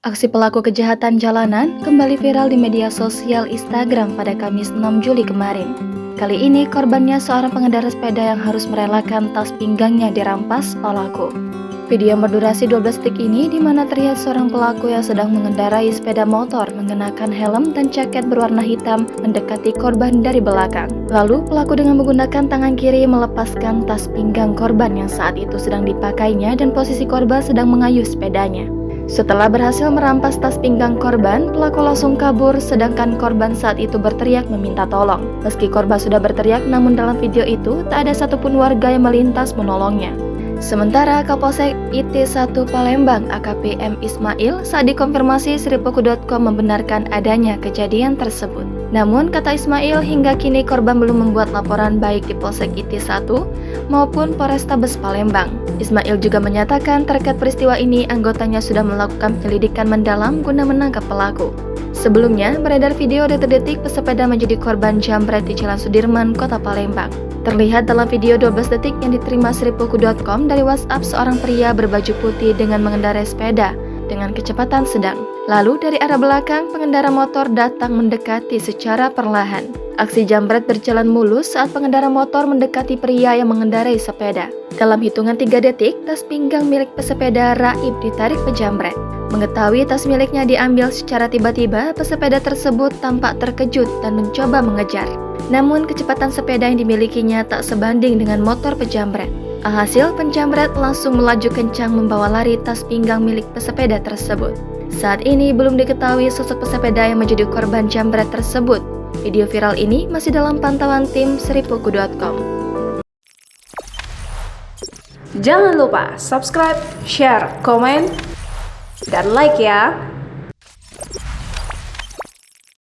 Aksi pelaku kejahatan jalanan kembali viral di media sosial Instagram pada Kamis 6 Juli kemarin. Kali ini korbannya seorang pengendara sepeda yang harus merelakan tas pinggangnya dirampas pelaku. Video yang berdurasi 12 detik ini di mana terlihat seorang pelaku yang sedang mengendarai sepeda motor mengenakan helm dan jaket berwarna hitam mendekati korban dari belakang. Lalu pelaku dengan menggunakan tangan kiri melepaskan tas pinggang korban yang saat itu sedang dipakainya dan posisi korban sedang mengayuh sepedanya. Setelah berhasil merampas tas pinggang korban, pelaku langsung kabur sedangkan korban saat itu berteriak meminta tolong. Meski korban sudah berteriak, namun dalam video itu tak ada satupun warga yang melintas menolongnya. Sementara Kapolsek IT1 Palembang AKP M. Ismail saat dikonfirmasi Sripoku.com membenarkan adanya kejadian tersebut. Namun kata Ismail hingga kini korban belum membuat laporan baik di Polsek IT1 maupun Polrestabes Palembang. Ismail juga menyatakan terkait peristiwa ini anggotanya sudah melakukan penyelidikan mendalam guna menangkap pelaku. Sebelumnya beredar video detik-detik pesepeda menjadi korban jambret di Jalan Sudirman, Kota Palembang. Terlihat dalam video 12 detik yang diterima Sripoku.com dari WhatsApp seorang pria berbaju putih dengan mengendarai sepeda dengan kecepatan sedang. Lalu dari arah belakang pengendara motor datang mendekati secara perlahan. Aksi jambret berjalan mulus saat pengendara motor mendekati pria yang mengendarai sepeda. Dalam hitungan 3 detik, tas pinggang milik pesepeda Raib ditarik pejamret. Mengetahui tas miliknya diambil secara tiba-tiba, pesepeda tersebut tampak terkejut dan mencoba mengejar. Namun kecepatan sepeda yang dimilikinya tak sebanding dengan motor pejamret. Alhasil penjamret langsung melaju kencang membawa lari tas pinggang milik pesepeda tersebut. Saat ini belum diketahui sosok pesepeda yang menjadi korban jambret tersebut. Video viral ini masih dalam pantauan tim Sripoku.com. Jangan lupa subscribe, share, komen, dan like ya.